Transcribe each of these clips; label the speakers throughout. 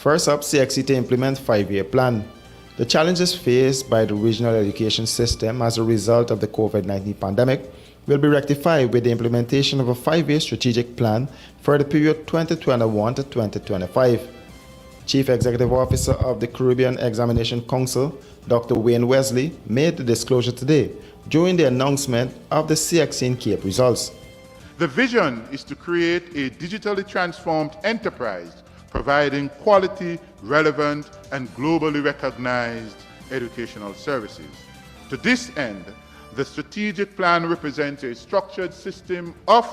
Speaker 1: First up, CXC to implement 5-year plan. The challenges faced by the regional education system as a result of the COVID-19 pandemic will be rectified with the implementation of a 5-year strategic plan for the period 2021 to 2025. Chief Executive Officer of the Caribbean Examination Council, Dr. Wayne Wesley, made the disclosure today during the announcement of the CXC in Cape results.
Speaker 2: The vision is to create a digitally transformed enterprise providing quality, relevant, and globally recognized educational services. To this end, the strategic plan represents a structured system of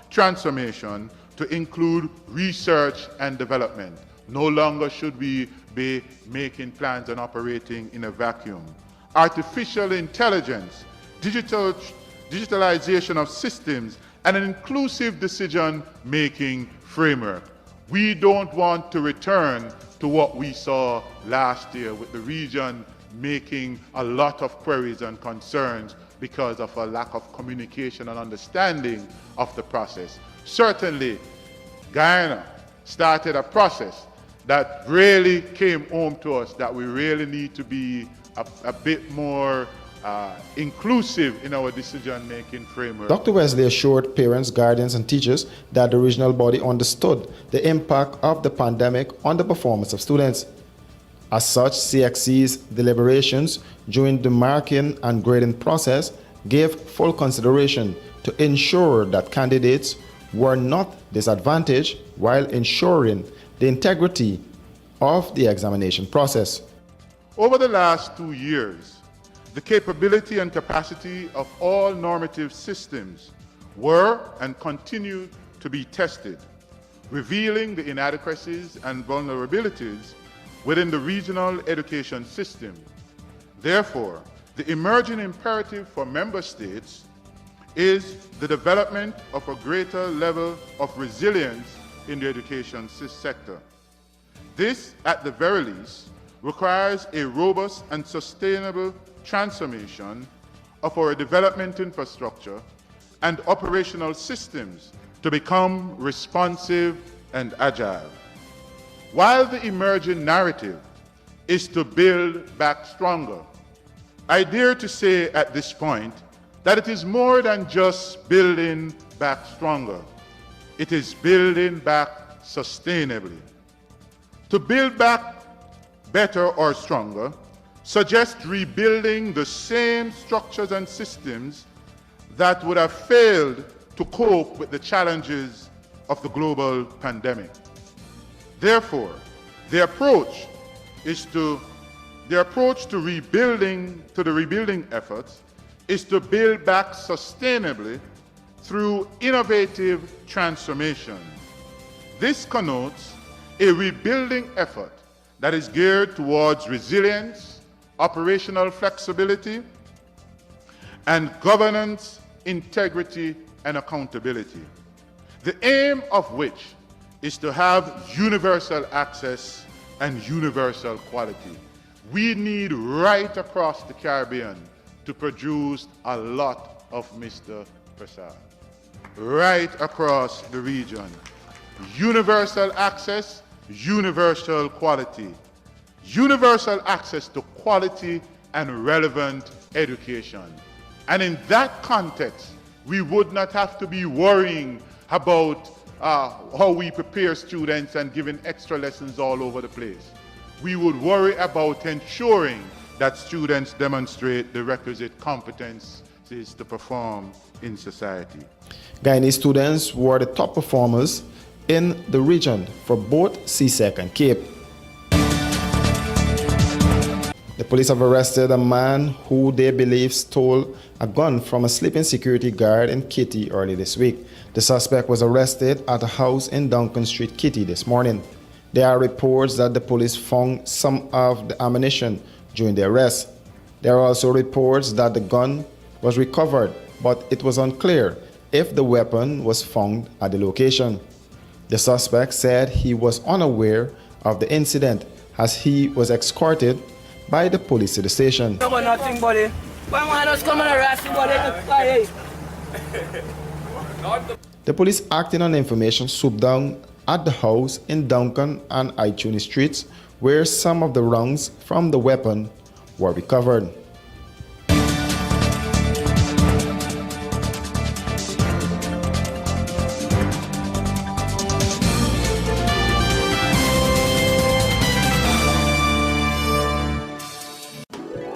Speaker 2: transformation to include research and development. No longer should we be making plans and operating in a vacuum. Artificial intelligence, digitalization of systems, and an inclusive decision-making framework. We don't want to return to what we saw last year with the region making a lot of queries and concerns because of a lack of communication and understanding of the process. Certainly, Guyana started a process that really came home to us that we really need to be a bit more inclusive in our decision-making framework.
Speaker 1: Dr. Wesley assured parents, guardians, and teachers that the regional body understood the impact of the pandemic on the performance of students. As such, CXC's deliberations during the marking and grading process gave full consideration to ensure that candidates were not disadvantaged while ensuring the integrity of the examination process.
Speaker 2: Over the last 2 years, the capability and capacity of all normative systems were and continue to be tested, revealing the inadequacies and vulnerabilities within the regional education system. Therefore, the emerging imperative for member states is the development of a greater level of resilience in the education sector. This, at the very least, requires a robust and sustainable transformation of our development infrastructure and operational systems to become responsive and agile. While the emerging narrative is to build back stronger, I dare to say at this point that it is more than just building back stronger. It is building back sustainably. To build back better or stronger suggests rebuilding the same structures and systems that would have failed to cope with the challenges of the global pandemic. Therefore, the approach to the rebuilding efforts is to build back sustainably through innovative transformation. This connotes a rebuilding effort that is geared towards resilience, operational flexibility, and governance, integrity, and accountability. The aim of which is to have universal access and universal quality. We need right across the Caribbean to produce a lot of Mr. Prasad. Right across the region. Universal access, universal quality. Universal access to quality and relevant education. And in that context, we would not have to be worrying about how we prepare students and giving extra lessons all over the place. We would worry about ensuring that students demonstrate the requisite competencies to perform in society.
Speaker 1: Guyanese students were the top performers in the region for both CSEC and Cape. The police have arrested a man who they believe stole a gun from a sleeping security guard in Kitty early this week. The suspect was arrested at a house in Duncan Street, Kitty, this morning. There are reports that the police found some of the ammunition during the arrest. There are also reports that the gun was recovered, but it was unclear if the weapon was found at the location. The suspect said he was unaware of the incident as he was escorted by the police to the station.
Speaker 3: Nothing, buddy.
Speaker 1: The police, acting on information, swooped down at the house in Duncan and iTunes Streets, where some of the rounds from the weapon were recovered.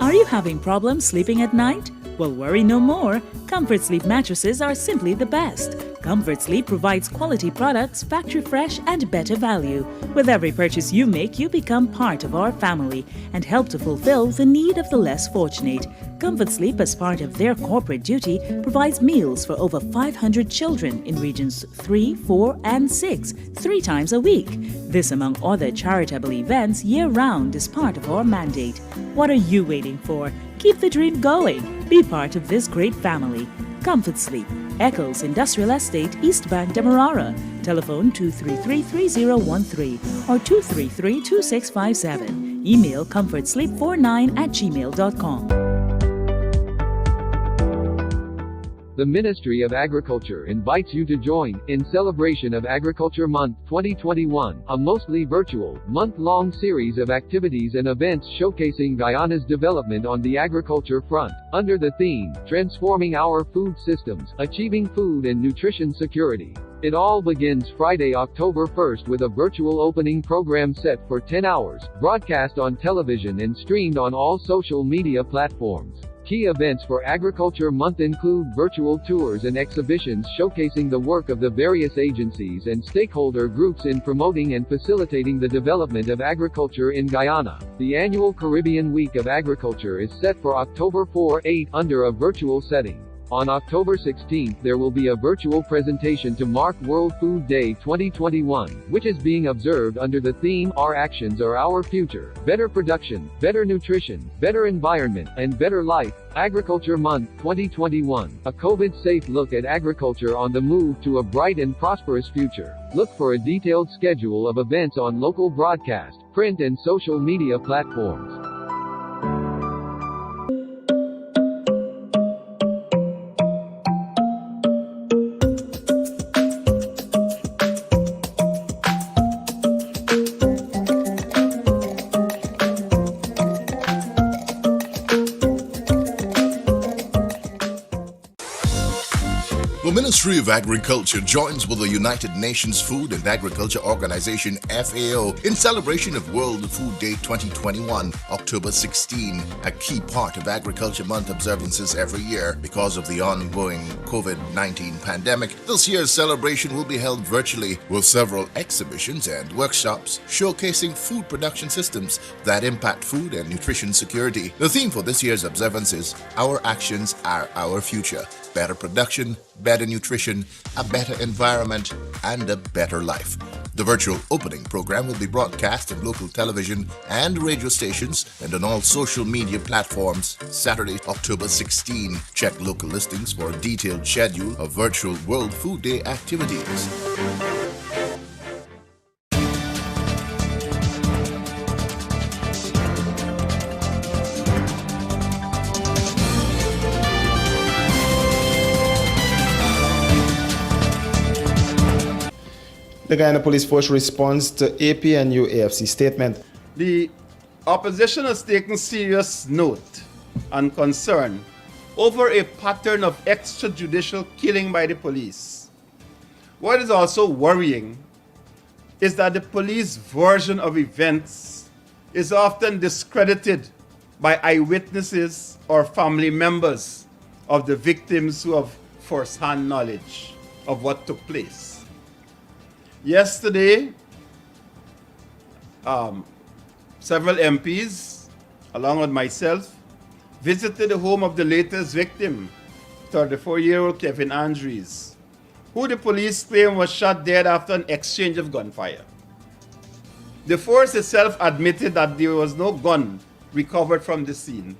Speaker 3: Are you having problems sleeping at night? Well, worry no more. Comfort Sleep mattresses are simply the best. Comfort Sleep provides quality products, factory fresh, and better value. With every purchase you make, you become part of our family and help to fulfill the need of the less fortunate. Comfort Sleep, as part of their corporate duty, provides meals for over 500 children in regions 3, 4, and 6, 3 times a week. This, among other charitable events, year-round is part of our mandate. What are you waiting for? Keep the dream going. Be part of this great family. Comfort Sleep, Eccles Industrial Estate, East Bank, Demerara. Telephone 233-3013 or 233-2657. Email comfortsleep49@gmail.com.
Speaker 4: The Ministry of Agriculture invites you to join, in celebration of Agriculture Month 2021, a mostly virtual, month-long series of activities and events showcasing Guyana's development on the agriculture front, under the theme, Transforming Our Food Systems, Achieving Food and Nutrition Security. It all begins Friday, October 1st with a virtual opening program set for 10 hours, broadcast on television and streamed on all social media platforms. Key events for Agriculture Month include virtual tours and exhibitions showcasing the work of the various agencies and stakeholder groups in promoting and facilitating the development of agriculture in Guyana. The annual Caribbean Week of Agriculture is set for October 4-8 under a virtual setting. On October 16th, there will be a virtual presentation to mark World Food Day 2021, which is being observed under the theme, Our Actions Are Our Future, Better Production, Better Nutrition, Better Environment, and Better Life. Agriculture Month 2021, a COVID-safe look at agriculture on the move to a bright and prosperous future. Look for a detailed schedule of events on local broadcast, print and social media platforms.
Speaker 5: The Ministry of Agriculture joins with the United Nations Food and Agriculture Organization FAO in celebration of World Food Day 2021, October 16, a key part of Agriculture Month observances every year. Because of the ongoing COVID-19 pandemic, this year's celebration will be held virtually with several exhibitions and workshops showcasing food production systems that impact food and nutrition security. The theme for this year's observance is Our Actions Are Our Future. Better production, better nutrition, a better environment, and a better life. The virtual opening program will be broadcast on local television and radio stations and on all social media platforms Saturday, October 16. Check local listings for a detailed schedule of virtual World Food Day activities.
Speaker 1: The Guyana Police Force responds to APNU AFC statement.
Speaker 6: The opposition has taken serious note and concern over a pattern of extrajudicial killing by the police. What is also worrying is that the police version of events is often discredited by eyewitnesses or family members of the victims who have first-hand knowledge of what took place. Yesterday, several MPs, along with myself, visited the home of the latest victim, 34-year-old Kevin Andrews, who the police claim was shot dead after an exchange of gunfire. The force itself admitted that there was no gun recovered from the scene.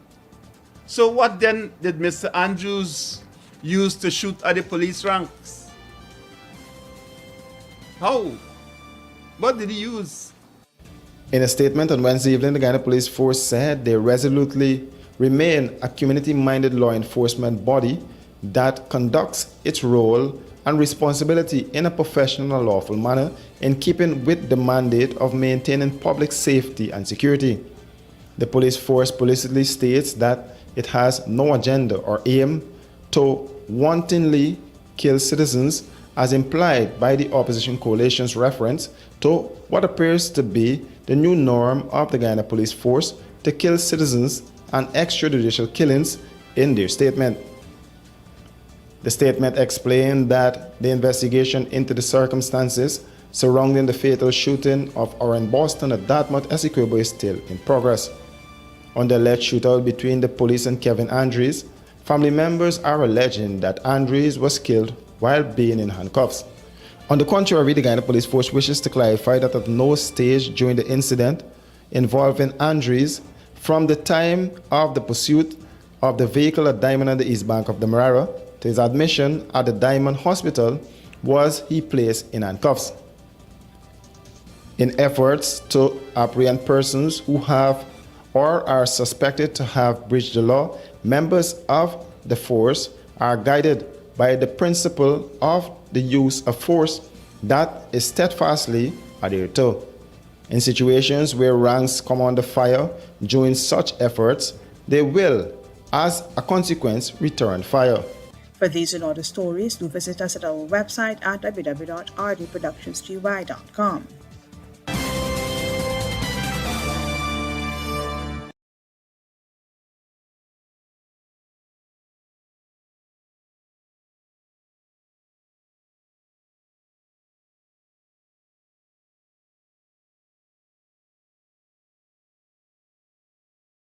Speaker 6: So what then did Mr. Andrews use to shoot at the police ranks? How? What did he use?
Speaker 1: In a statement on Wednesday evening, the Guyana Police Force said they resolutely remain a community-minded law enforcement body that conducts its role and responsibility in a professional and lawful manner in keeping with the mandate of maintaining public safety and security. The police force explicitly states that it has no agenda or aim to wantonly kill citizens, as implied by the opposition coalition's reference to what appears to be the new norm of the Guyana police force to kill citizens and extrajudicial killings in their statement. The statement explained that the investigation into the circumstances surrounding the fatal shooting of Orrin Boston at Dartmouth Essequibo is still in progress. On the alleged shootout between the police and Kevin Andrews, family members are alleging that Andrews was killed while being in handcuffs. On the contrary, the Guyana Police Force wishes to clarify that at no stage during the incident involving Andrews, from the time of the pursuit of the vehicle at Diamond on the east bank of the Marara to his admission at the Diamond Hospital, was he placed in handcuffs. In efforts to apprehend persons who have or are suspected to have breached the law, members of the force are guided by the principle of the use of force that is steadfastly adhered to. In situations where ranks come under fire during such efforts, they will, as a consequence, return fire.
Speaker 7: For these and other stories, do visit us at our website at www.rdproductionsgy.com.